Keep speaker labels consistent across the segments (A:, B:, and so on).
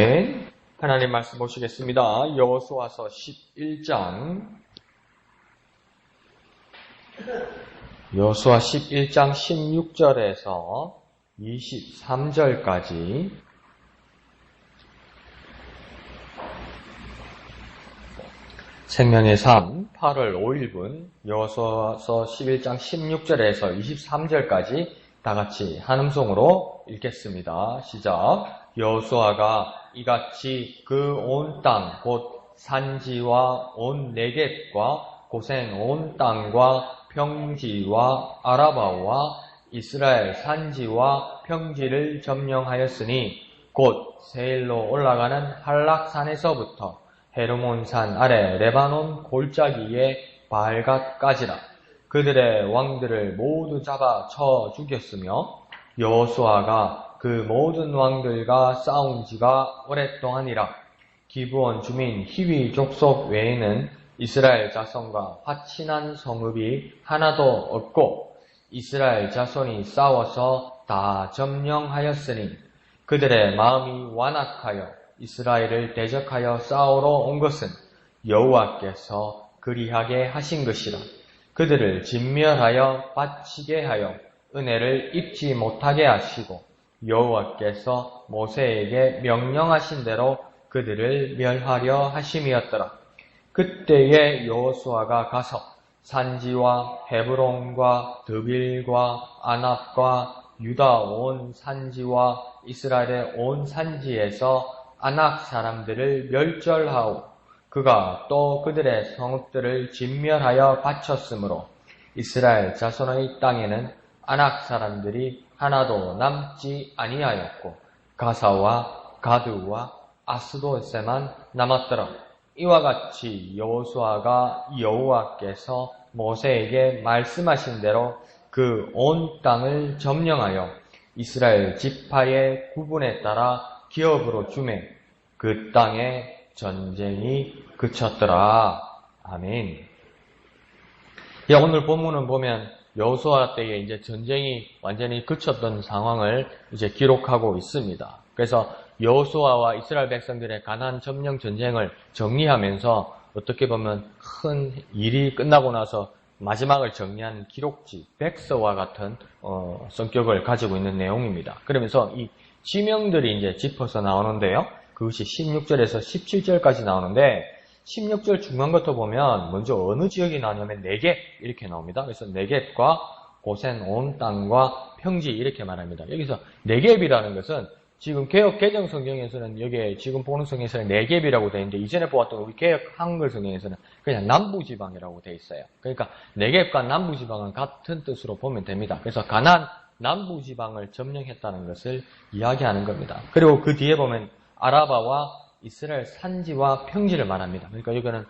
A: 네, 하나님 말씀 보시겠습니다. 여호수아서 11장 16절에서 23절까지 생명의 삶 8월 5일분 여호수아서 11장 16절에서 23절까지 다같이 한음성으로 읽겠습니다. 시작. 여호수아가 이같이 그 온 땅 곧 산지와 온 네겝과 고센 온 땅과 평지와 아라바와 이스라엘 산지와 평지를 점령하였으니 곧 세일로 올라가는 할락산에서부터 헤르몬산 아래 레바논 골짜기에 발갓까지라. 그들의 왕들을 모두 잡아 쳐 죽였으며 여호수아가 그 모든 왕들과 싸운 지가 오랫동안이라. 기브온 주민 히위 족속 외에는 이스라엘 자손과 화친한 성읍이 하나도 없고 이스라엘 자손이 싸워서 다 점령하였으니 그들의 마음이 완악하여 이스라엘을 대적하여 싸우러 온 것은 여호와께서 그리하게 하신 것이라. 그들을 진멸하여 바치게 하여 은혜를 입지 못하게 하시고 여호와께서 모세에게 명령하신 대로 그들을 멸하려 하심이었더라. 그때에 여호수아가 가서 산지와 헤브론과 드빌과 아납과 유다 온 산지와 이스라엘의 온 산지에서 아낙 사람들을 멸절하고 그가 또 그들의 성읍들을 진멸하여 바쳤으므로 이스라엘 자손의 땅에는 아낙 사람들이 하나도 남지 아니하였고 가사와 가드와 아스돗에만 남았더라. 이와 같이 여호수아가 여호와께서 모세에게 말씀하신 대로 그 온 땅을 점령하여 이스라엘 지파의 구분에 따라 기업으로 주매 그 땅에 전쟁이 그쳤더라. 아멘. 오늘 본문은 보면 여호수아 때에 이제 전쟁이 완전히 그쳤던 상황을 이제 기록하고 있습니다. 그래서 여호수아와 이스라엘 백성들의 가나안 점령 전쟁을 정리하면서 어떻게 보면 큰 일이 끝나고 나서 마지막을 정리하는 기록지, 백서와 같은 성격을 가지고 있는 내용입니다. 그러면서 이 지명들이 이제 짚어서 나오는데요. 그것이 16절에서 17절까지 나오는데 16절 중간부터 보면 먼저 어느 지역이 나오냐면 네겝 이렇게 나옵니다. 그래서 네겝과 고센 온 땅과 평지 이렇게 말합니다. 여기서 네겝이라는 것은 지금 개역 개정 성경에서는 여기에 지금 보는 성경에서는 네겝이라고 되어 있는데 이전에 보았던 우리 개역 한글 성경에서는 그냥 남부지방이라고 되어 있어요. 그러니까 네겝과 남부지방은 같은 뜻으로 보면 됩니다. 그래서 가나안 남부지방을 점령했다는 것을 이야기하는 겁니다. 그리고 그 뒤에 보면 아라바와 이스라엘 산지와 평지를 말합니다. 그러니까 여기는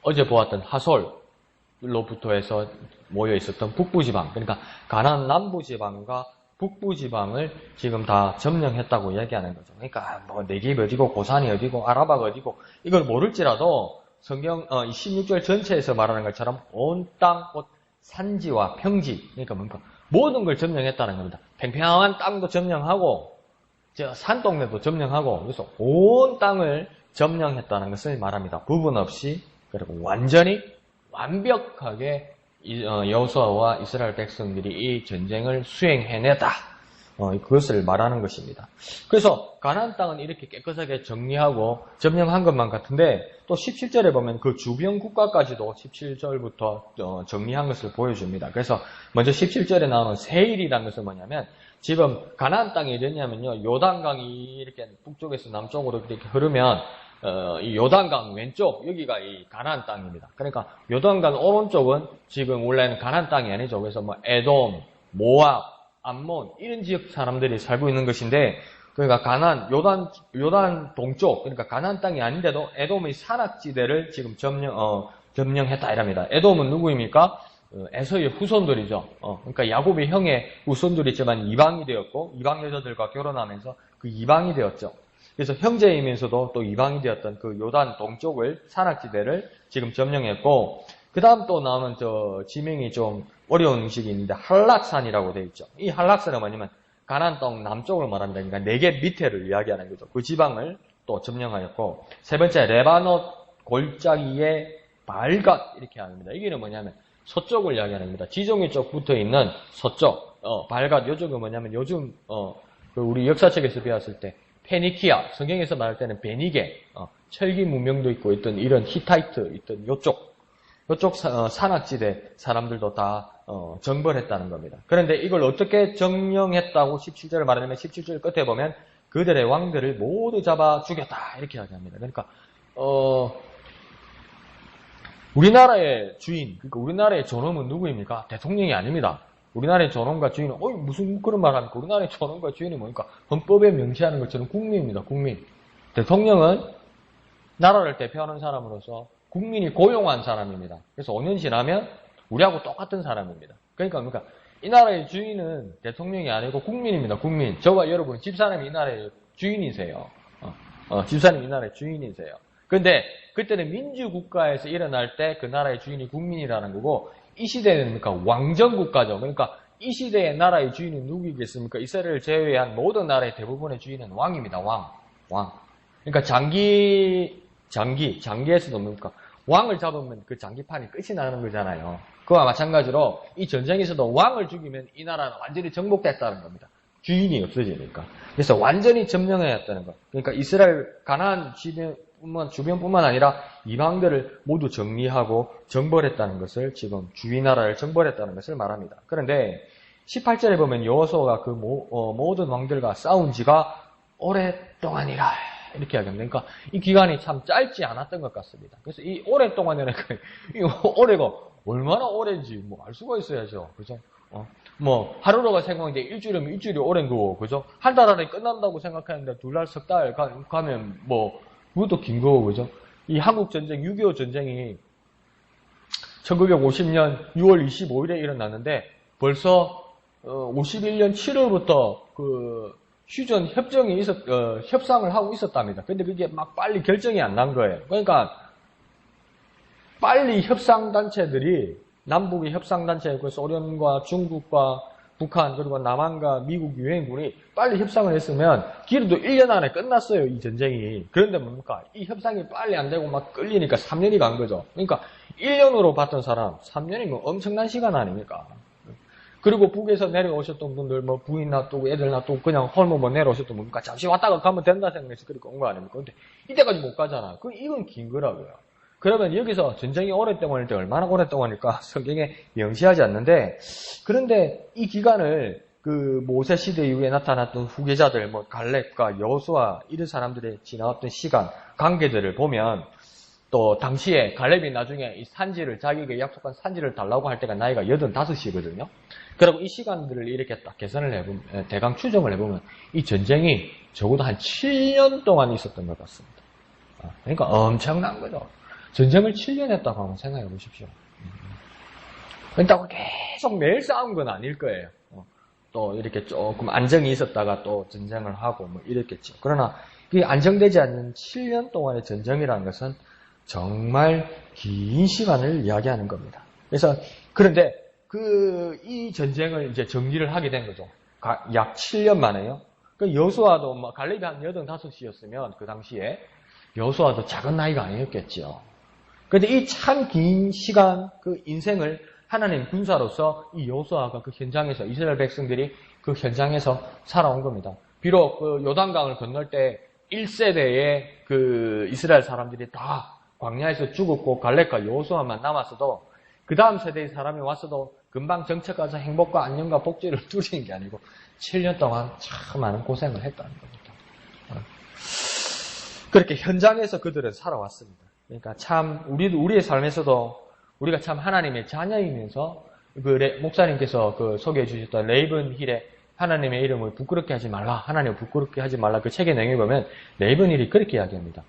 A: 어제 보았던 하솔로부터 해서 모여 있었던 북부지방, 그러니까 가나안 남부지방과 북부지방을 지금 다 점령했다고 이야기하는 거죠. 그러니까 뭐 네겝이 어디고 고산이 어디고 아라바가 어디고 이걸 모를지라도 성경 16절 전체에서 말하는 것처럼 온 땅, 곧 산지와 평지, 그러니까 뭔가 모든 걸 점령했다는 겁니다. 평평한 땅도 점령하고 산동네도 점령하고 그래서 온 땅을 점령했다는 것을 말합니다. 부분 없이 그리고 완전히 완벽하게 여호수아와 이스라엘 백성들이 이 전쟁을 수행해내다. 그것을 말하는 것입니다. 그래서 가나안 땅은 이렇게 깨끗하게 정리하고 점령한 것만 같은데 또 17절에 보면 그 주변 국가까지도 17절부터 정리한 것을 보여줍니다. 그래서 먼저 17절에 나오는 세일이라는 것은 뭐냐면 지금 가나안 땅이 어디냐면요. 요단강이 이렇게 북쪽에서 남쪽으로 이렇게 흐르면 이 요단강 왼쪽 여기가 이 가나안 땅입니다. 그러니까 요단강 오른쪽은 지금 원래는 가나안 땅이 아니죠. 그래서 뭐 에돔, 모압, 암몬 이런 지역 사람들이 살고 있는 것인데 그러니까 가나안 요단 동쪽 그러니까 가나안 땅이 아닌데도 에돔의 산악지대를 지금 점령했다 이랍니다. 에돔은 누구입니까? 에서의 후손들이죠. 그러니까 야곱의 형의 후손들이지만 이방이 되었고 이방 여자들과 결혼하면서 그 이방이 되었죠. 그래서 형제이면서도 또 이방이 되었던 그 요단 동쪽을 산악지대를 지금 점령했고 그 다음 또 나오는 지명이 좀 어려운 음식이 있는데 할락산이라고 되어 있죠. 이 할락산은 뭐냐면 가나안 땅 남쪽을 말합니다. 그러니까 네겝 밑에를 이야기하는 거죠. 그 지방을 또 점령하였고, 세 번째 레바논 골짜기의 발갓 이렇게 합니다. 이게는 뭐냐면 서쪽을 이야기합니다. 지중해 쪽 붙어 있는 서쪽 발갓 요쪽은 뭐냐면 요즘 그 우리 역사책에서 배웠을 때 페니키아 성경에서 말할 때는 베니게 철기 문명도 있고 있던 이런 히타이트 있던 요쪽 산악지대 사람들도 다 정벌했다는 겁니다. 그런데 이걸 어떻게 점령했다고 17절을 말하냐면 17절 끝에 보면 그들의 왕들을 모두 잡아 죽였다 이렇게 이야기합니다. 그러니까 우리나라의 주인, 그러니까 우리나라의 존엄은 누구입니까? 대통령이 아닙니다. 우리나라의 존엄과 주인은 무슨 그런 말 합니까? 우리나라의 존엄과 주인이 뭡니까? 헌법에 명시하는 것처럼 국민입니다. 국민. 대통령은 나라를 대표하는 사람으로서 국민이 고용한 사람입니다. 그래서 5년 지나면 우리하고 똑같은 사람입니다. 그러니까 이 나라의 주인은 대통령이 아니고 국민입니다. 국민. 저와 여러분 집사람이 이 나라의 주인이세요. 집사람이 이 나라의 주인이세요. 근데 그때는 민주국가에서 일어날 때 그 나라의 주인이 국민이라는 거고 이 시대는 뭡니까? 왕정국가죠. 그러니까 이 시대의 나라의 주인은 누구이겠습니까? 이스라엘을 제외한 모든 나라의 대부분의 주인은 왕입니다. 왕. 그러니까 장기에서도 뭡니까? 왕을 잡으면 그 장기판이 끝이 나는 거잖아요. 그와 마찬가지로 이 전쟁에서도 왕을 죽이면 이 나라는 완전히 정복됐다는 겁니다. 주인이 없어지니까. 그래서 완전히 점령해야 했다는 것. 그러니까 이스라엘 가나안 주변뿐만 아니라 이방들을 모두 정리하고 정벌했다는 것을 지금 주위 나라를 정벌했다는 것을 말합니다. 그런데 18절에 보면 여호수아가 그 모든 왕들과 싸운 지가 오랫동안이라 이렇게 하겠네요. 그러니까 이 기간이 참 짧지 않았던 것 같습니다. 그래서 이 오랫동안이라는 이 올해가 얼마나 오래인지 알 수가 있어야죠. 그죠? 하루로가 생각하는데 일주일이면 일주일이 오랜 거고, 그죠? 한 달 안에 끝난다고 생각하는데 두 달, 석 달 가면 그것도 긴 거고, 그죠? 이 한국 전쟁, 6.25 전쟁이 1950년 6월 25일에 일어났는데 벌써 51년 7월부터 그 휴전 협정이 협상을 하고 있었답니다. 근데 그게 막 빨리 결정이 안 난 거예요. 그러니까 빨리 협상단체들이 남북의 협상단체였고 소련과 중국과 북한 그리고 남한과 미국 유엔군이 빨리 협상을 했으면 길어도 1년 안에 끝났어요. 이 전쟁이. 그런데 뭡니까? 이 협상이 빨리 안 되고 막 끌리니까 3년이 간 거죠. 그러니까 1년으로 봤던 사람 3년이면 엄청난 시간 아닙니까? 그리고 북에서 내려오셨던 분들 부인 놔두고 애들 놔두고 그냥 홀모 내려오셨던 분들 잠시 왔다가 가면 된다 생각해서 그렇게 온 거 아닙니까? 근데 이때까지 못 가잖아. 이건 긴 거라고요. 그러면 여기서 전쟁이 오랫동안일 때 얼마나 오랫동안일까 성경에 명시하지 않는데, 그런데 이 기간을 그 모세 시대 이후에 나타났던 후계자들 갈렙과 여호수아 이런 사람들의 지나왔던 시간 관계들을 보면 또 당시에 갈렙이 나중에 이 산지를 자기에게 약속한 산지를 달라고 할 때가 나이가 85이거든요. 그리고 이 시간들을 이렇게 딱 계산을 해보면 대강 추정을 해보면 이 전쟁이 적어도 한 7년 동안 있었던 것 같습니다. 그러니까 엄청난 거죠. 전쟁을 7년 했다고 한번 생각해 보십시오. 그렇다고 계속 매일 싸운 건 아닐 거예요. 또 이렇게 조금 안정이 있었다가 또 전쟁을 하고 이랬겠죠. 그러나 이 안정되지 않는 7년 동안의 전쟁이라는 것은 정말 긴 시간을 이야기하는 겁니다. 그런데 이 전쟁을 이제 정리를 하게 된 거죠. 약 7년 만에요. 여호수아도 갈렙이 한 85이었으면 그 당시에 여호수아도 작은 나이가 아니었겠죠. 그런데 이 참 긴 시간, 그 인생을 하나님 군사로서 이 여호수아가 그 현장에서, 이스라엘 백성들이 그 현장에서 살아온 겁니다. 비록 그 요단강을 건널 때 1세대의 그 이스라엘 사람들이 다 광야에서 죽었고 갈렙과 여호수아만 남았어도 그 다음 세대의 사람이 왔어도 금방 정착가서 행복과 안녕과 복지를 누리는 게 아니고 7년 동안 참 많은 고생을 했다는 겁니다. 그렇게 현장에서 그들은 살아왔습니다. 그러니까 참 우리의 삶에서도 우리가 참 하나님의 자녀이면서 목사님께서 소개해 주셨던 레이븐 힐의 하나님의 이름을 부끄럽게 하지 말라, 하나님을 부끄럽게 하지 말라 그 책의 내용에 보면 레이븐 힐이 그렇게 이야기합니다.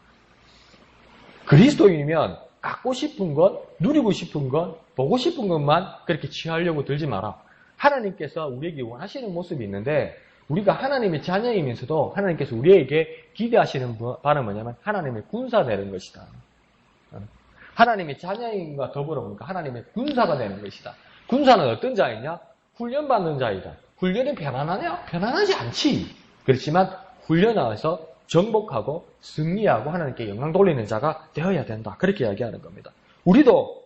A: 그리스도인이면 갖고 싶은 것, 누리고 싶은 것, 보고 싶은 것만 그렇게 취하려고 들지 마라. 하나님께서 우리에게 원하시는 모습이 있는데 우리가 하나님의 자녀이면서도 하나님께서 우리에게 기대하시는 바는 뭐냐면 하나님의 군사 되는 것이다. 하나님의 자녀인과 더불어 보니까 하나님의 군사가 되는 것이다. 군사는 어떤 자이냐? 훈련받는 자이다. 훈련이 편안하냐? 편안하지 않지. 그렇지만 훈련하여서 정복하고 승리하고 하나님께 영광 돌리는 자가 되어야 된다. 그렇게 이야기하는 겁니다. 우리도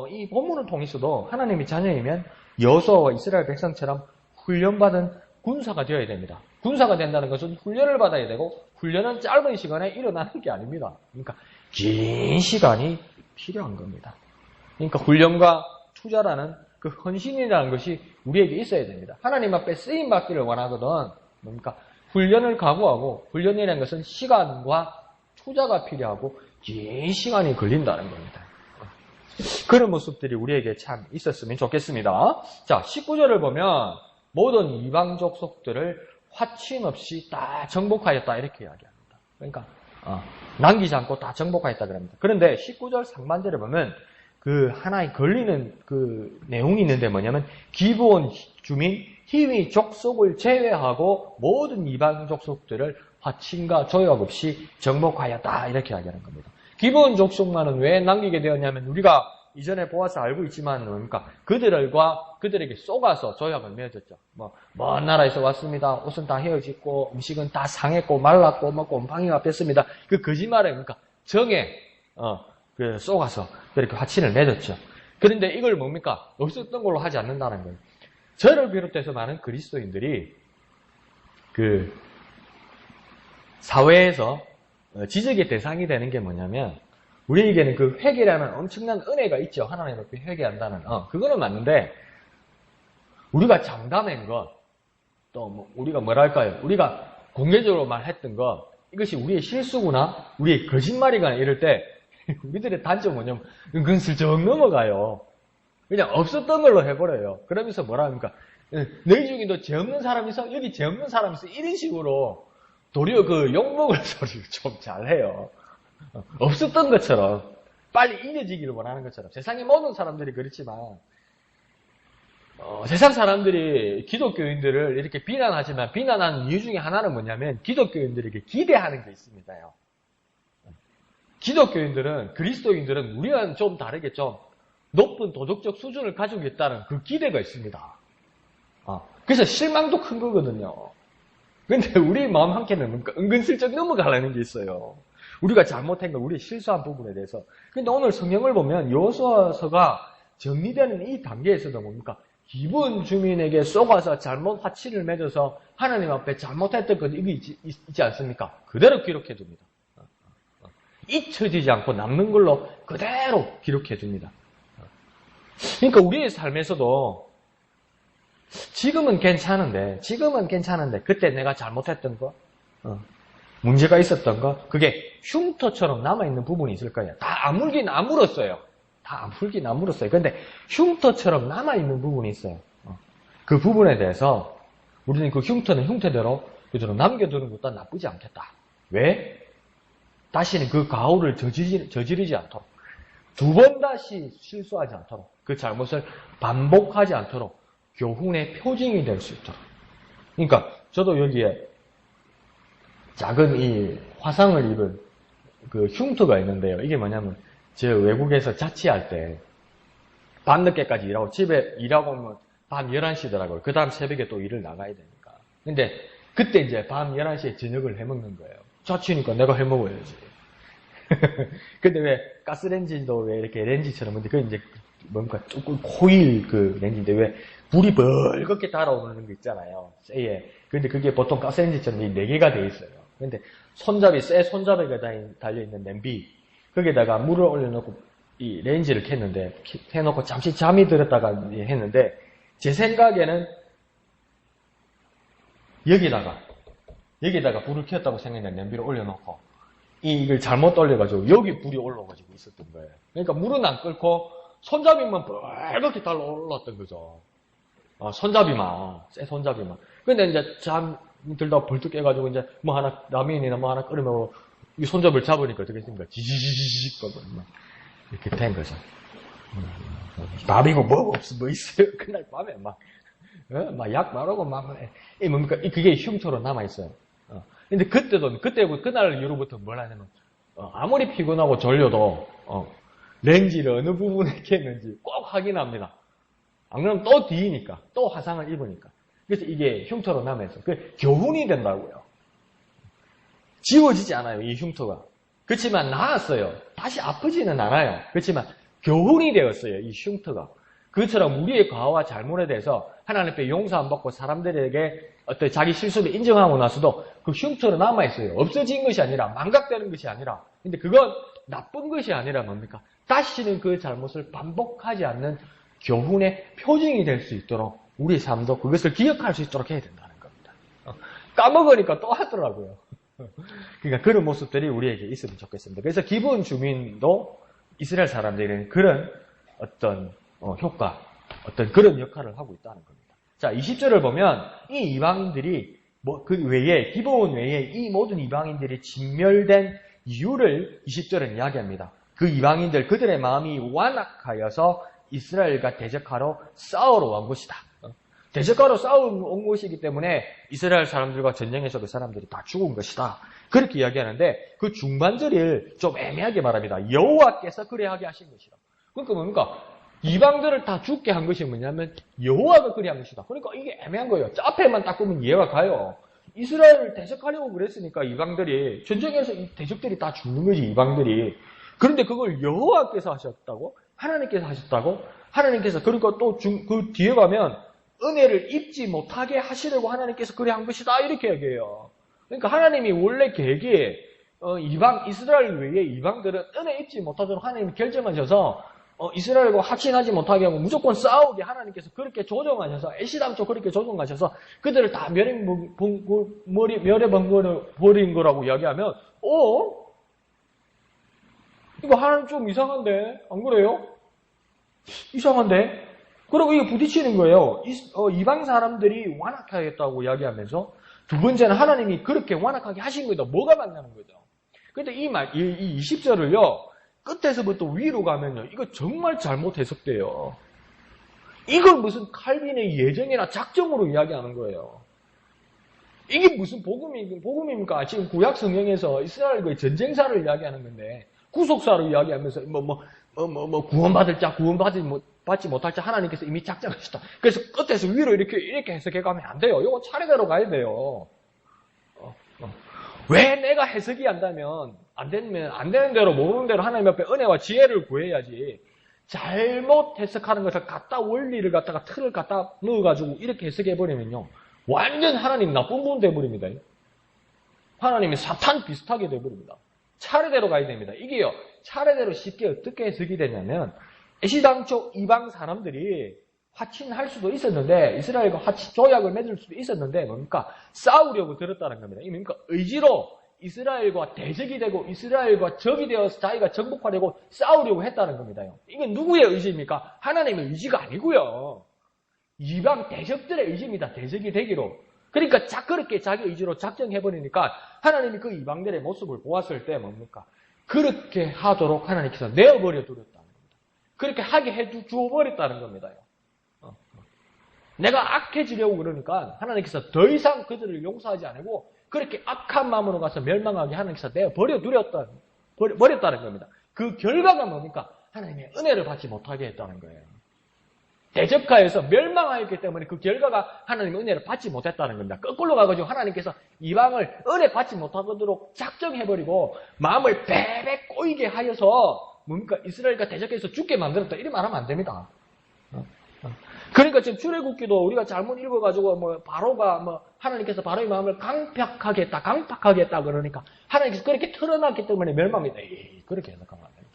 A: 이 본문을 통해서도 하나님의 자녀이면 여호수아와 이스라엘 백성처럼 훈련받은 군사가 되어야 됩니다. 군사가 된다는 것은 훈련을 받아야 되고 훈련은 짧은 시간에 일어나는 게 아닙니다. 그러니까 긴 시간이 필요한 겁니다. 그러니까 훈련과 투자라는 그 헌신이라는 것이 우리에게 있어야 됩니다. 하나님 앞에 쓰임 받기를 원하거든. 뭡니까? 훈련을 각오하고 훈련이라는 것은 시간과 투자가 필요하고 긴 시간이 걸린다는 겁니다. 그런 모습들이 우리에게 참 있었으면 좋겠습니다. 자, 19절을 보면 모든 이방 족속들을 화침 없이 다 정복하였다 이렇게 이야기합니다. 그러니까 남기지 않고 다 정복하였다 그럽니다. 그런데 19절 상반절에 보면 그 하나의 걸리는 그 내용이 있는데 뭐냐면 기브온 주민 히위 족속을 제외하고 모든 이방 족속들을 화침과 조약 없이 정복하였다 이렇게 이야기하는 겁니다. 기브온 족속만은 왜 남기게 되었냐면 우리가 이전에 보아서 알고 있지만 뭡니까? 그들에게 쏘가서 조약을 맺었죠. 먼 나라에서 왔습니다. 옷은 다 헤어졌고 음식은 다 상했고 말랐고 곰팡이가 뺐습니다. 그 거짓말에 그러니까 정에 쏘가서 그렇게 화친을 맺었죠. 그런데 이걸 뭡니까? 없었던 걸로 하지 않는다는 거예요. 저를 비롯해서 많은 그리스도인들이 그 사회에서 지적의 대상이 되는 게 뭐냐면 우리에게는 그 회개라는 엄청난 은혜가 있죠. 하나님 앞에 회개한다는. 그거는 맞는데 우리가 장담한 것, 또 우리가 뭐랄까요? 우리가 공개적으로 말했던 것, 이것이 우리의 실수구나, 우리의 거짓말이거나 이럴 때 우리들의 단점은 뭐냐면 은근슬쩍 넘어가요. 그냥 없었던 걸로 해버려요. 그러면서 뭐라 합니까? 너희 중에도 죄 없는 사람이 있어? 여기 죄 없는 사람이 있어? 이런 식으로 도리어 그 욕먹을 소리를 좀 잘해요. 없었던 것처럼 빨리 잊어지기를 원하는 것처럼 세상의 모든 사람들이 그렇지만 세상 사람들이 기독교인들을 이렇게 비난하지만 비난하는 이유 중에 하나는 뭐냐면 기독교인들에게 기대하는 게 있습니다요. 기독교인들은 그리스도인들은 우리와는 좀 다르게 좀 높은 도덕적 수준을 가지고 있다는 그 기대가 있습니다. 그래서 실망도 큰 거거든요. 근데 우리 마음 한켠에는 은근슬쩍 넘어가려는 게 있어요. 우리가 잘못한 거, 우리 실수한 부분에 대해서. 근데 오늘 성경을 보면 여호수아서가 정리되는 이 단계에서도 뭡니까? 기브온 주민에게 쏘가서 잘못 화치를 맺어서 하나님 앞에 잘못했던 것 이게 있지 않습니까? 그대로 기록해 둡니다. 잊혀지지 않고 남는 걸로 그대로 기록해 줍니다. 그러니까 우리의 삶에서도 지금은 괜찮은데 그때 내가 잘못했던 거, 문제가 있었던 거, 그게 흉터처럼 남아있는 부분이 있을 거예요. 다 아물긴 아물었어요. 근데 흉터처럼 남아있는 부분이 있어요. 그 부분에 대해서 우리는 그 흉터는 흉터대로 그대로 남겨두는 것도 나쁘지 않겠다. 왜? 다시는 그 가오를 저지르지 않도록, 두 번 다시 실수하지 않도록, 그 잘못을 반복하지 않도록 교훈의 표징이 될 수 있도록. 그러니까 저도 여기에 작은 이 화상을 입은 그 흉터가 있는데요. 이게 뭐냐면 제가 외국에서 자취할 때 밤늦게까지 일하고 집에 일하고 오면 밤 11시더라고요. 그 다음 새벽에 또 일을 나가야 되니까. 근데 그때 이제 밤 11시에 저녁을 해먹는 거예요. 자취니까 내가 해먹어야지. 근데 왜 가스레인지도 왜 이렇게 렌지처럼 근데 그 이제 뭡니까 조금 코일 그 렌지인데 왜 불이 벌겋게 달아오르는 거 있잖아요. 쇠에. 근데 그게 보통 가스레인지처럼 4개가 돼 있어요. 근데 쇠 손잡이가 달려있는 냄비, 거기에다가 물을 올려놓고 이 레인지를 켰는데, 켜놓고 잠시 잠이 들었다가 했는데, 제 생각에는 여기다가 불을 켰다고 생각했는데, 냄비를 올려놓고, 이걸 잘못 돌려가지고, 여기 불이 올라가지고 있었던 거예요. 그러니까 물은 안 끓고, 손잡이만 벌겋게 달아 올랐던 거죠. 손잡이만, 쇠 손잡이만. 근데 이제 잠 들다가 벌떡 깨가지고 이제 뭐 하나, 라면이나 뭐 하나 끓이면 이 손잡이를 잡으니까 어떻게 했습니까? 지지지지직 거든. 이렇게 된 거죠. 밥이고 뭐 있어요? 그날 밤에 막 약 바르고 이 뭡니까? 그게 흉터로 남아있어요. 근데 그날 이후로부터 뭘 하냐면, 아무리 피곤하고 졸려도, 렌지를 어느 부분에 켰는지 꼭 확인합니다. 안 그러면 또 뒤이니까, 또 화상을 입으니까. 그래서 이게 흉터로 남아있어요. 그게 교훈이 된다고요. 지워지지 않아요, 이 흉터가. 그렇지만 나았어요. 다시 아프지는 않아요. 그렇지만 교훈이 되었어요, 이 흉터가. 그것처럼 우리의 과와 잘못에 대해서 하나님 앞에 용서 안 받고 사람들에게 어떤 자기 실수를 인정하고 나서도 그 흉터로 남아있어요. 없어진 것이 아니라, 망각되는 것이 아니라. 근데 그건 나쁜 것이 아니라 뭡니까? 다시는 그 잘못을 반복하지 않는 교훈의 표징이 될 수 있도록 우리 삶도 그것을 기억할 수 있도록 해야 된다는 겁니다. 까먹으니까 또 하더라고요. 그러니까 그런 모습들이 우리에게 있으면 좋겠습니다. 그래서 기브온 주민도 이스라엘 사람들에게는 그런 어떤 효과, 어떤 그런 역할을 하고 있다는 겁니다. 자, 20절을 보면 이 이방인들이 그 외에, 기브온 외에 이 모든 이방인들이 진멸된 이유를 20절은 이야기합니다. 그 이방인들, 그들의 마음이 완악하여서 이스라엘과 대적하러 싸우러 온 것이다. 대적하러 싸우러 온 것이기 때문에 이스라엘 사람들과 전쟁에서 그 사람들이 다 죽은 것이다. 그렇게 이야기하는데 그 중반절을 좀 애매하게 말합니다. 여호와께서 그래하게 하신 것이다. 그러니까 뭡니까? 이방들을 다 죽게 한 것이 뭐냐면 여호와가 그래 한 것이다. 그러니까 이게 애매한 거예요. 앞에만 딱 보면 이해가 가요. 이스라엘을 대적하려고 그랬으니까 이방들이 전쟁에서 이 대적들이 다 죽는 거지, 이방들이. 그런데 그걸 여호와께서 하셨다고? 하나님께서 하셨다고? 하나님께서 그러니까 또 그 뒤에 가면 은혜를 입지 못하게 하시려고 하나님께서 그래 한 것이다, 이렇게 얘기해요. 그러니까 하나님이 원래 계획에 이스라엘 외에 이방들은 은혜 입지 못하도록 하나님이 결정하셔서 이스라엘과 하친하지 못하게 하고 무조건 싸우게 하나님께서 그렇게 조정하셔서 애시당초 그렇게 조정하셔서 그들을 다 멸해버린 거라고 이야기하면 이거 하나님 좀 이상한데? 안 그래요? 이상한데? 그리고 이게 부딪히는 거예요. 이방 사람들이 완악하겠다고 이야기하면서 두 번째는 하나님이 그렇게 완악하게 하신 거다. 뭐가 만나는 거죠? 근데 이 20절을요. 끝에서부터 위로 가면요. 이거 정말 잘못 해석돼요. 이걸 무슨 칼빈의 예정이나 작정으로 이야기하는 거예요. 이게 무슨 복음입니까? 지금 구약 성경에서 이스라엘의 전쟁사를 이야기하는 건데 구속사를 이야기하면서 구원받을 자, 받지 못할 자 하나님께서 이미 작정하셨다. 그래서 끝에서 위로 이렇게 해석해 가면 안 돼요. 이거 차례대로 가야 돼요. 왜 내가 해석이 안 되는 대로 모르는 대로 하나님 앞에 은혜와 지혜를 구해야지. 잘못 해석하는 것을 원리를 갖다가 틀을 갖다 넣어가지고 이렇게 해석해버리면요. 완전 하나님 나쁜 분 돼버립니다. 하나님이 사탄 비슷하게 돼버립니다. 차례대로 가야 됩니다. 이게요. 차례대로 쉽게 어떻게 해석이 되냐면 애시당초 이방 사람들이 화친할 수도 있었는데 이스라엘과 조약을 맺을 수도 있었는데 뭡니까? 싸우려고 들었다는 겁니다. 이 뭡니까? 의지로 이스라엘과 대적이 되고 이스라엘과 적이 되어서 자기가 정복하려고 싸우려고 했다는 겁니다. 이건 누구의 의지입니까? 하나님의 의지가 아니고요. 이방 대적들의 의지입니다. 대적이 되기로. 그러니까 그렇게 자기 의지로 작정해버리니까 하나님이 그 이방들의 모습을 보았을 때 뭡니까? 그렇게 하도록 하나님께서 내어버려 두렸다는 겁니다. 그렇게 하게 해주어버렸다는 겁니다. 내가 악해지려고 그러니까 하나님께서 더 이상 그들을 용서하지 않고 그렇게 악한 마음으로 가서 멸망하게 하나님께서 내어버려 버렸다는 겁니다. 그 결과가 뭡니까? 하나님의 은혜를 받지 못하게 했다는 거예요. 대적하여서 멸망하였기 때문에 그 결과가 하나님의 은혜를 받지 못했다는 겁니다. 거꾸로 가가지고 하나님께서 이방을 은혜 받지 못하도록 작정해버리고 마음을 베베 꼬이게 하여서 뭡니까? 이스라엘과 대적해서 죽게 만들었다. 이렇게 말하면 안 됩니다. 그러니까 지금 출애굽기도 우리가 잘못 읽어가지고 바로가 하나님께서 바로의 마음을 강팍하게 했다 그러니까 하나님께서 그렇게 털어놨기 때문에 멸망이다. 그렇게 해석하면 안 됩니다.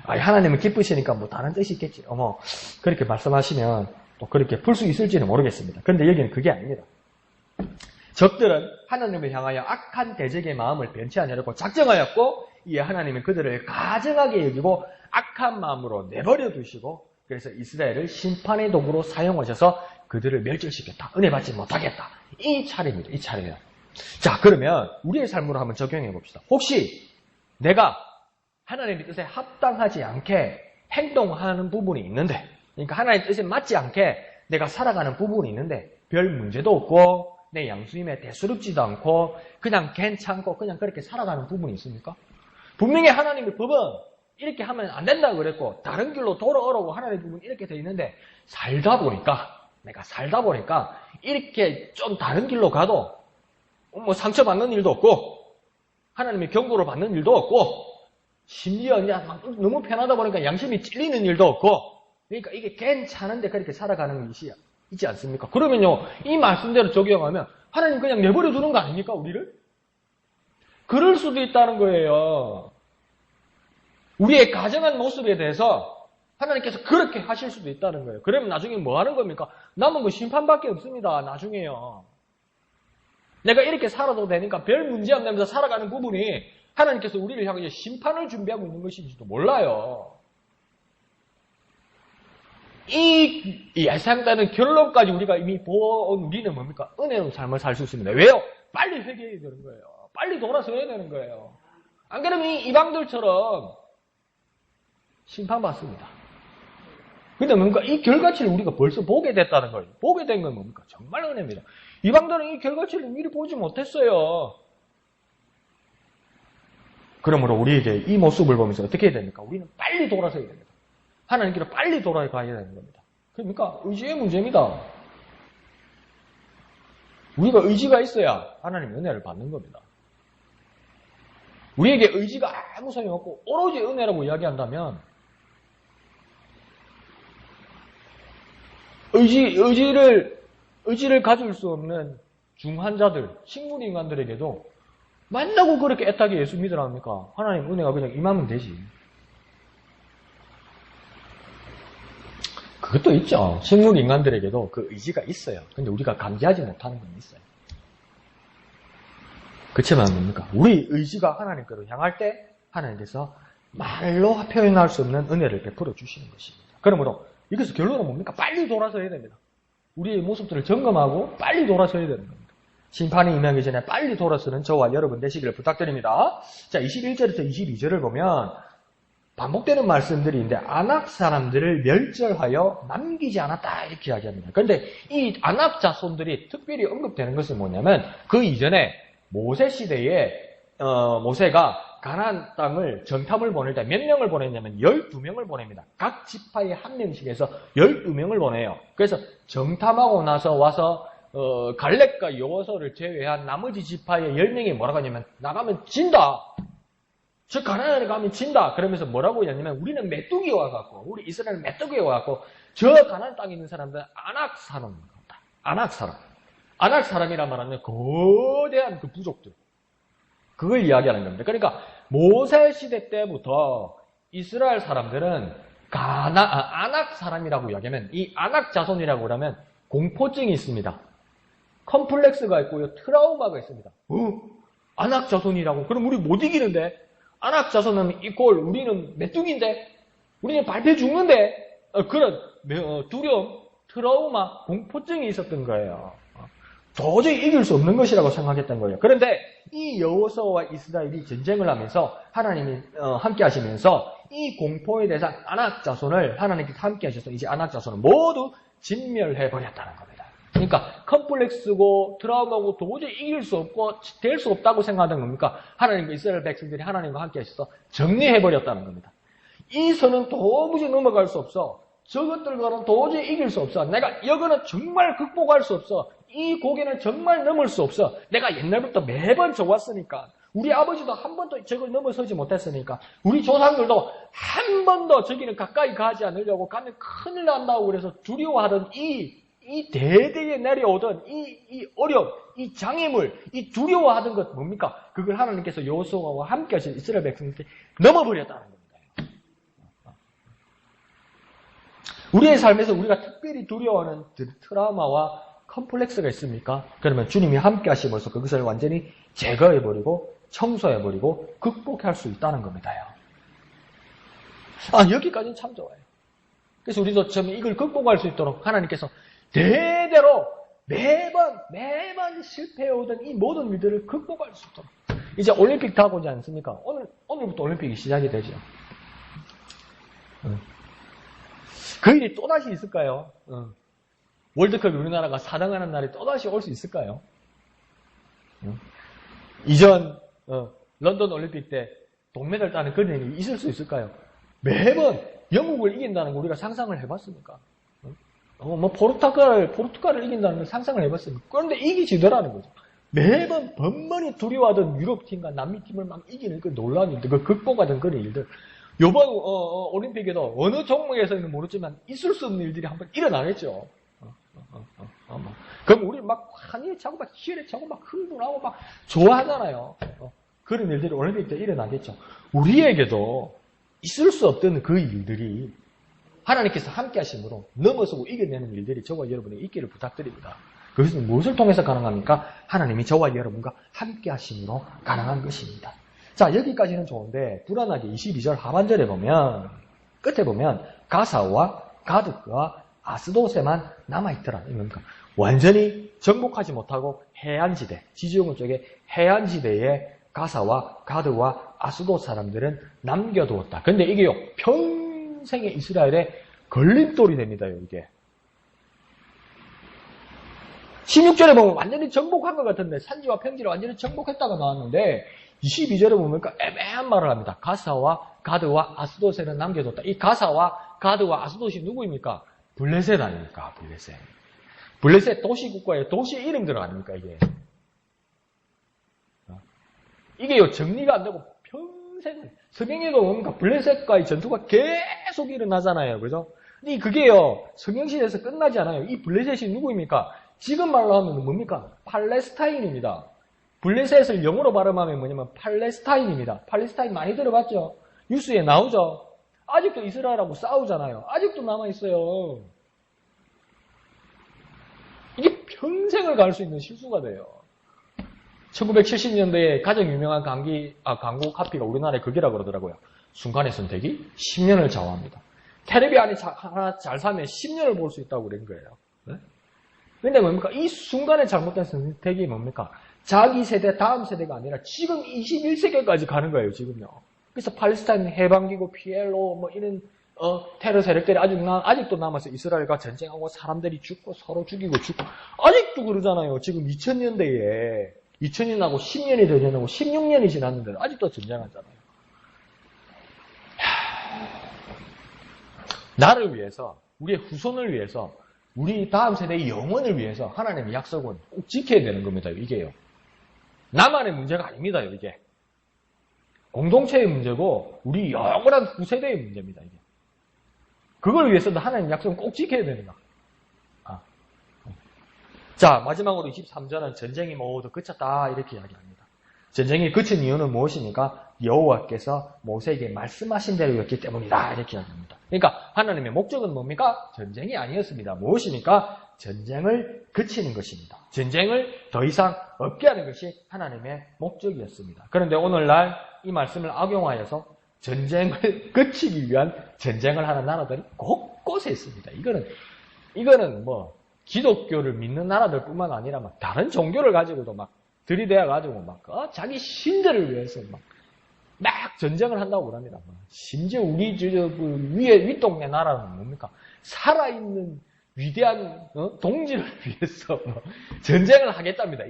A: 하나님은 기쁘시니까 다른 뜻이 있겠지. 그렇게 말씀하시면 또 그렇게 풀 수 있을지는 모르겠습니다. 그런데 여기는 그게 아닙니다. 적들은 하나님을 향하여 악한 대적의 마음을 변치 않으려고 작정하였고 이에 하나님은 그들을 가증하게 여기고 악한 마음으로 내버려 두시고 그래서 이스라엘을 심판의 도구로 사용하셔서 그들을 멸절시켰다. 은혜 받지 못하겠다. 이 차례입니다. 이 차례예요. 자, 그러면 우리의 삶으로 한번 적용해 봅시다. 혹시 내가 하나님의 뜻에 합당하지 않게 행동하는 부분이 있는데, 그러니까 하나님의 뜻에 맞지 않게 내가 살아가는 부분이 있는데 별 문제도 없고 내 양수임에 대수롭지도 않고 그냥 괜찮고 그냥 그렇게 살아가는 부분이 있습니까? 분명히 하나님의 법은 이렇게 하면 안 된다고 그랬고 다른 길로 돌아오라고 하나님의 부분이 이렇게 돼 있는데 내가 살다 보니까 이렇게 좀 다른 길로 가도 상처받는 일도 없고 하나님의 경고를 받는 일도 없고, 심지어 막 너무 편하다 보니까 양심이 찔리는 일도 없고, 그러니까 이게 괜찮은데 그렇게 살아가는 것이 있지 않습니까? 그러면요, 이 말씀대로 적용하면 하나님 그냥 내버려 두는 거 아닙니까, 우리를? 그럴 수도 있다는 거예요. 우리의 가정한 모습에 대해서 하나님께서 그렇게 하실 수도 있다는 거예요. 그러면 나중에 뭐 하는 겁니까? 남은 거 심판밖에 없습니다, 나중에요. 내가 이렇게 살아도 되니까 별 문제 없면서 살아가는 부분이 하나님께서 우리를 향해 심판을 준비하고 있는 것인지도 몰라요. 이 예상되는 결론까지 우리가 이미 본 우리는 뭡니까? 은혜로운 삶을 살 수 있습니다. 왜요? 빨리 회개해야 되는 거예요. 빨리 돌아서야 되는 거예요. 안 그러면 이 이방들처럼 심판받습니다. 근데 뭡니까? 이 결과치를 우리가 벌써 보게 됐다는 거예요. 보게 된 건 뭡니까? 정말 은혜입니다. 이방들은 이 결과치를 미리 보지 못했어요. 그러므로 우리에게 이 모습을 보면서 어떻게 해야 됩니까? 우리는 빨리 돌아서야 됩니다. 하나님께로 빨리 돌아가야 되는 겁니다. 그러니까 의지의 문제입니다. 우리가 의지가 있어야 하나님 은혜를 받는 겁니다. 우리에게 의지가 아무 소용이 없고 오로지 은혜라고 이야기한다면 의지를 가질 수 없는 중환자들, 식물인간들에게도 만나고 그렇게 애타게 예수 믿으라 합니까? 하나님 은혜가 그냥 임하면 되지. 그것도 있죠. 식물인간들에게도 그 의지가 있어요. 근데 우리가 감지하지 못하는 건 있어요. 그렇지만 뭡니까? 우리 의지가 하나님께로 향할 때 하나님께서 말로 표현할 수 없는 은혜를 베풀어 주시는 것입니다. 그러므로 이것의 결론은 뭡니까? 빨리 돌아서야 됩니다. 우리의 모습들을 점검하고 빨리 돌아서야 되는 겁니다. 심판이 임하기 전에 빨리 돌아서는 저와 여러분 되시기를 부탁드립니다. 자, 21절부터 22절을 보면 반복되는 말씀들이 있는데 아낙 사람들을 멸절하여 남기지 않았다 이렇게 이야기합니다. 그런데 이 아낙 자손들이 특별히 언급되는 것은 뭐냐면 그 이전에 모세 시대에 모세가 가나안 땅을 정탐을 보낼 때 몇 명을 보냈냐면 12명을 보냅니다. 각 지파에 한 명씩 해서 12명을 보내요. 그래서 정탐하고 나서 와서 갈렙과 여호수아를 제외한 나머지 지파의 10명이 뭐라고 하냐면 나가면 진다. 저 가나안에 가면 진다. 그러면서 뭐라고 하냐면 우리는 메뚜기에 와갖고 우리 이스라엘 메뚜기에 와갖고 저 가나안 땅에 있는 사람들은 아낙 사람입니다. 아낙 사람. 아낙 사람이란 말은 거대한 그 부족들. 그걸 이야기하는 겁니다. 그러니까 모세 시대 때부터 이스라엘 사람들은 아낙 사람이라고 이야기하면 이 아낙 자손이라고 그러면 공포증이 있습니다. 컴플렉스가 있고요. 트라우마가 있습니다. 아낙 자손이라고? 그럼 우리 못 이기는데? 아낙 자손은 이꼴 우리는 메뚜기인데? 우리는 밟혀 죽는데? 그런 두려움, 트라우마, 공포증이 있었던 거예요. 도저히 이길 수 없는 것이라고 생각했던 거예요. 그런데 이 여호수아와 이스라엘이 전쟁을 하면서 하나님이 함께 하시면서 이 공포에 대해서 아낙 자손을 하나님께서 함께 하셔서 이제 아낙 자손을 모두 진멸해 버렸다는 겁니다. 그러니까 컴플렉스고 트라우마고 도저히 이길 수 없고 될 수 없다고 생각하던 겁니까? 하나님과 이스라엘 백성들이 하나님과 함께 하셔서 정리해 버렸다는 겁니다. 이 선은 도무지 넘어갈 수 없어. 저것들과는 도저히 이길 수 없어. 내가 이거는 정말 극복할 수 없어. 이 고개는 정말 넘을 수 없어. 내가 옛날부터 매번 좋았으니까. 우리 아버지도 한 번도 저걸 넘어서지 못했으니까. 우리 조상들도 한 번도 저기는 가까이 가지 않으려고 가면 큰일 난다고 그래서 두려워하던 이 대대에 내려오던 이 어려움, 이 장애물, 이 두려워하던 것 뭡니까? 그걸 하나님께서 여호수아와 함께 하신 이스라엘 백성들께 넘어버렸다는 겁니다. 우리의 삶에서 우리가 특별히 두려워하는 트라우마와 컴플렉스가 있습니까? 그러면 주님이 함께 하시면서 그것을 완전히 제거해버리고 청소해버리고 극복할 수 있다는 겁니다요. 여기까지는 참 좋아요. 그래서 우리도 좀 이걸 극복할 수 있도록 하나님께서 대대로 매번 실패해오던 이 모든 일들을 극복할 수 있도록 이제 올림픽 다가오지 않습니까? 오늘부터 올림픽이 시작이 되죠. 그 일이 또다시 있을까요? 월드컵 우리나라가 4등하는 날이 또다시 올 수 있을까요? 이전 런던 올림픽 때 동메달 따는 그런 일이 있을 수 있을까요? 매번 영국을 이긴다는 거 우리가 상상을 해봤습니까? 포르투갈을 이긴다는 걸 상상을 해봤습니까? 그런데 이기지더라는 거죠. 매번 번번이 두려워하던 유럽팀과 남미팀을 막 이기는 그 놀라운 일들, 그 극복하던 그런 일들. 요번 올림픽에도 어느 종목에서는 모르지만 있을 수 없는 일들이 한번 일어나겠죠. 그럼 우리 막 환희에 차고 막 희열에 차고 막 흥분하고 막 좋아하잖아요. 그런 일들이 올림픽 때 일어나겠죠. 우리에게도 있을 수 없던 그 일들이 하나님께서 함께 하심으로 넘어서고 이겨내는 일들이 저와 여러분에게 있기를 부탁드립니다. 그것은 무엇을 통해서 가능합니까? 하나님이 저와 여러분과 함께 하심으로 가능한 것입니다. 자, 여기까지는 좋은데 불안하게 22절 하반절에 보면 끝에 보면 가사와 가드와 아스도세만 남아있더라. 이겁니까? 완전히 정복하지 못하고 해안지대, 지지용은 쪽에 해안지대에 가사와 가드와 아스도 사람들은 남겨두었다. 근데 이게요, 평생의 이스라엘의 걸림돌이 됩니다, 이게. 16절에 보면 완전히 정복한 것 같은데, 산지와 평지를 완전히 정복했다가 나왔는데, 22절에 보면 애매한 말을 합니다. 가사와 가드와 아스돗에는 남겨뒀다. 이 가사와 가드와 아스돗이 누구입니까? 블레셋 아닙니까? 블레셋. 블레셋 도시국가의 도시 이름들 아닙니까, 이게? 이게요, 정리가 안 되고 평생, 성경에도 뭡니까? 블레셋과의 전투가 계속 일어나잖아요. 그죠? 근데 그게요, 성경시대에서 끝나지 않아요. 이 블레셋이 누구입니까? 지금 말로 하면 뭡니까? 팔레스타인입니다. 블레셋을 영어로 발음하면 뭐냐면 팔레스타인입니다. 팔레스타인 많이 들어봤죠? 뉴스에 나오죠? 아직도 이스라엘하고 싸우잖아요. 아직도 남아있어요. 이게 평생을 갈 수 있는 실수가 돼요. 1970년대에 가장 유명한 광고 카피가 우리나라에 그게라고 그러더라고요. 순간의 선택이 10년을 좌우합니다. 테레비 안에 하나 잘 사면 10년을 볼 수 있다고 그런 거예요. 네? 근데 뭡니까? 이 순간에 잘못된 선택이 뭡니까? 자기 세대, 다음 세대가 아니라 지금 21세기까지 가는 거예요, 지금요. 그래서 팔레스타인 해방기구, PLO, 뭐 이런, 테러 세력들이 아직도 남아서 이스라엘과 전쟁하고 사람들이 죽고 서로 죽이고 죽고, 아직도 그러잖아요. 지금 2000년대에, 2000년하고 10년이 더 지나고 16년이 지났는데 아직도 전쟁하잖아요. 나를 위해서, 우리의 후손을 위해서, 우리 다음 세대의 영혼을 위해서 하나님의 약속은 꼭 지켜야 되는 겁니다, 이게요. 나만의 문제가 아닙니다, 이게. 공동체의 문제고, 우리 영원한 후세대의 문제입니다, 이게. 그걸 위해서도 하나님의 약속은 꼭 지켜야 됩니다. 자, 마지막으로 23절은 전쟁이 모두 그쳤다, 이렇게 이야기합니다. 전쟁이 그친 이유는 무엇입니까? 여호와께서 모세에게 말씀하신 대로였기 때문이다, 이렇게 이야기합니다. 그러니까 하나님의 목적은 뭡니까? 전쟁이 아니었습니다. 무엇입니까? 전쟁을 그치는 것입니다. 전쟁을 더 이상 없게 하는 것이 하나님의 목적이었습니다. 그런데 오늘날 이 말씀을 악용하여서 전쟁을 그치기 위한 전쟁을 하는 나라들이 곳곳에 있습니다. 이거는 뭐 기독교를 믿는 나라들 뿐만 아니라 막 다른 종교를 가지고도 막 들이대어가지고 막 자기 신들을 위해서 막 전쟁을 한다고 그럽니다. 심지어 우리 윗동네 나라는 뭡니까? 살아있는 위대한 동지를 위해서 전쟁을 하겠답니다.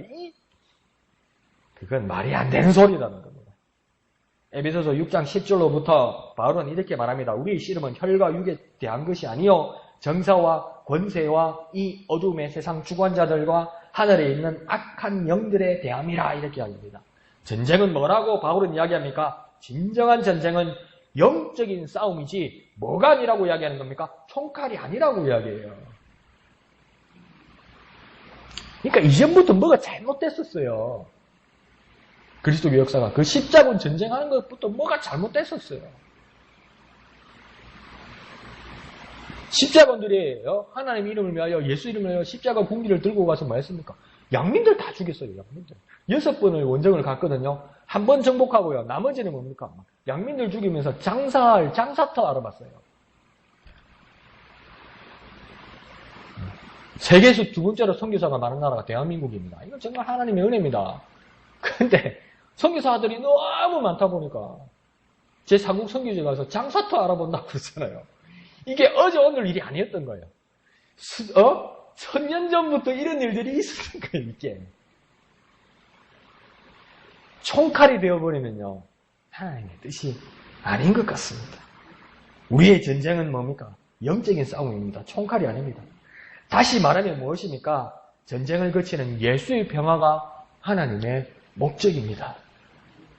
A: 그건 말이 안 되는 소리라는 겁니다. 에베소서 6장 10절로부터 바울은 이렇게 말합니다. 우리의 씨름은 혈과 육에 대한 것이 아니요 정사와 권세와 이 어둠의 세상 주관자들과 하늘에 있는 악한 영들에 대함이라, 이렇게 이야기합니다. 전쟁은 뭐라고 바울은 이야기합니까? 진정한 전쟁은 영적인 싸움이지 뭐가 아니라고 이야기하는 겁니까? 총칼이 아니라고 이야기해요. 그러니까 이전부터 뭐가 잘못됐었어요. 그리스도의 역사가 그 십자군 전쟁하는 것부터 뭐가 잘못됐었어요. 십자군들이 하나님 이름을 위하여 예수 이름을 위하여 십자가 궁기를 들고 가서 뭐 했습니까? 양민들 다 죽였어요. 양민들. 6번을 원정을 갔거든요. 한 번 정복하고요. 나머지는 뭡니까? 양민들 죽이면서 장사터 알아봤어요. 세계에서 두 번째로 선교사가 많은 나라가 대한민국입니다. 이건 정말 하나님의 은혜입니다. 그런데 선교사들이 너무 많다 보니까 제 사국 선교지에 가서 장사터 알아본다고 그러잖아요. 이게 어제 오늘 일이 아니었던 거예요. 1000년 전부터 이런 일들이 있었던 거예요, 이게. 총칼이 되어버리면요, 하나님의 뜻이 아닌 것 같습니다. 우리의 전쟁은 뭡니까? 영적인 싸움입니다. 총칼이 아닙니다. 다시 말하면 무엇입니까? 전쟁을 거치는 예수의 평화가 하나님의 목적입니다.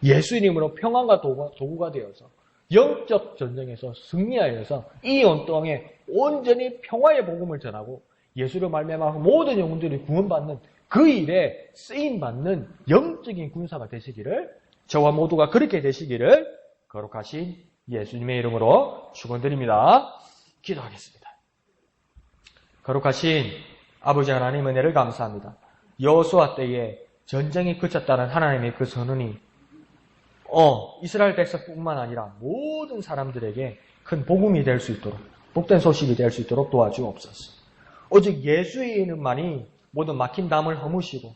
A: 예수님으로 평안과 도구가 되어서 영적 전쟁에서 승리하여서 이 온 땅에 온전히 평화의 복음을 전하고 예수로 말미암아 모든 영혼들이 구원받는 그 일에 쓰임받는 영적인 군사가 되시기를, 저와 모두가 그렇게 되시기를 거룩하신 예수님의 이름으로 축원드립니다. 기도하겠습니다. 거룩하신 아버지 하나님, 은혜를 감사합니다. 여호수아 때에 전쟁이 그쳤다는 하나님의 그 선언이 이스라엘 백성뿐만 아니라 모든 사람들에게 큰 복음이 될 수 있도록, 복된 소식이 될 수 있도록 도와주옵소서. 오직 예수의 이름만이 모든 막힌 담을 허무시고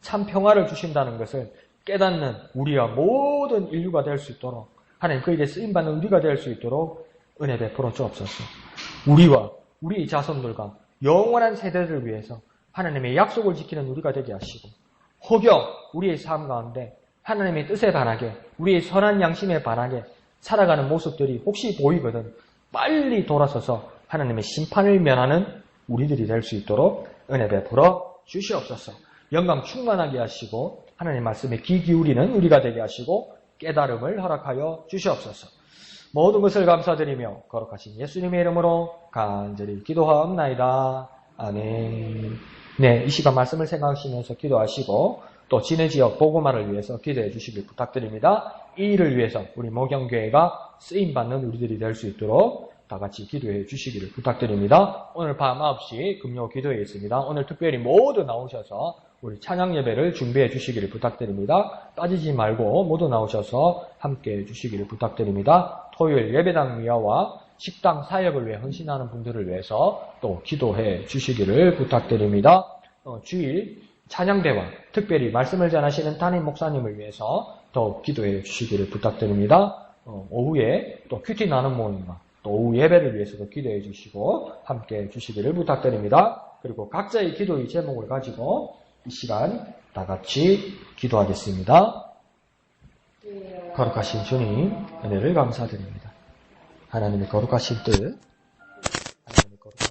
A: 참 평화를 주신다는 것을 깨닫는 우리와 모든 인류가 될 수 있도록, 하나님 그 일에 쓰임받는 우리가 될 수 있도록 은혜 베풀어 주옵소서. 우리와 우리의 자손들과 영원한 세대를 위해서 하나님의 약속을 지키는 우리가 되게 하시고, 혹여 우리의 삶 가운데 하나님의 뜻에 반하게, 우리의 선한 양심에 반하게 살아가는 모습들이 혹시 보이거든 빨리 돌아서서 하나님의 심판을 면하는 우리들이 될 수 있도록 은혜 베풀어 주시옵소서. 영광 충만하게 하시고 하나님 말씀에 귀 기울이는 우리가 되게 하시고 깨달음을 허락하여 주시옵소서. 모든 것을 감사드리며 거룩하신 예수님의 이름으로 간절히 기도하옵나이다. 아멘. 네, 이 시간 말씀을 생각하시면서 기도하시고 또 진해 지역 복음화를 위해서 기도해 주시길 부탁드립니다. 이 일을 위해서 우리 목영교회가 쓰임받는 우리들이 될 수 있도록 다 같이 기도해 주시기를 부탁드립니다. 오늘 밤 9시 금요 기도회 있습니다. 오늘 특별히 모두 나오셔서 우리 찬양 예배를 준비해 주시기를 부탁드립니다. 빠지지 말고 모두 나오셔서 함께 해 주시기를 부탁드립니다. 토요일 예배당 미화와 식당 사역을 위해 헌신하는 분들을 위해서 또 기도해 주시기를 부탁드립니다. 주일 찬양대와 특별히 말씀을 전하시는 담임 목사님을 위해서 더 기도해 주시기를 부탁드립니다. 오후에 또 큐티 나눔 모임과 또 오후 예배를 위해서도 기도해 주시고 함께 해 주시기를 부탁드립니다. 그리고 각자의 기도의 제목을 가지고 이 시간 다 같이 기도하겠습니다. 거룩하신 주님, 은혜를 감사드립니다. 하나님의 거룩하신 뜻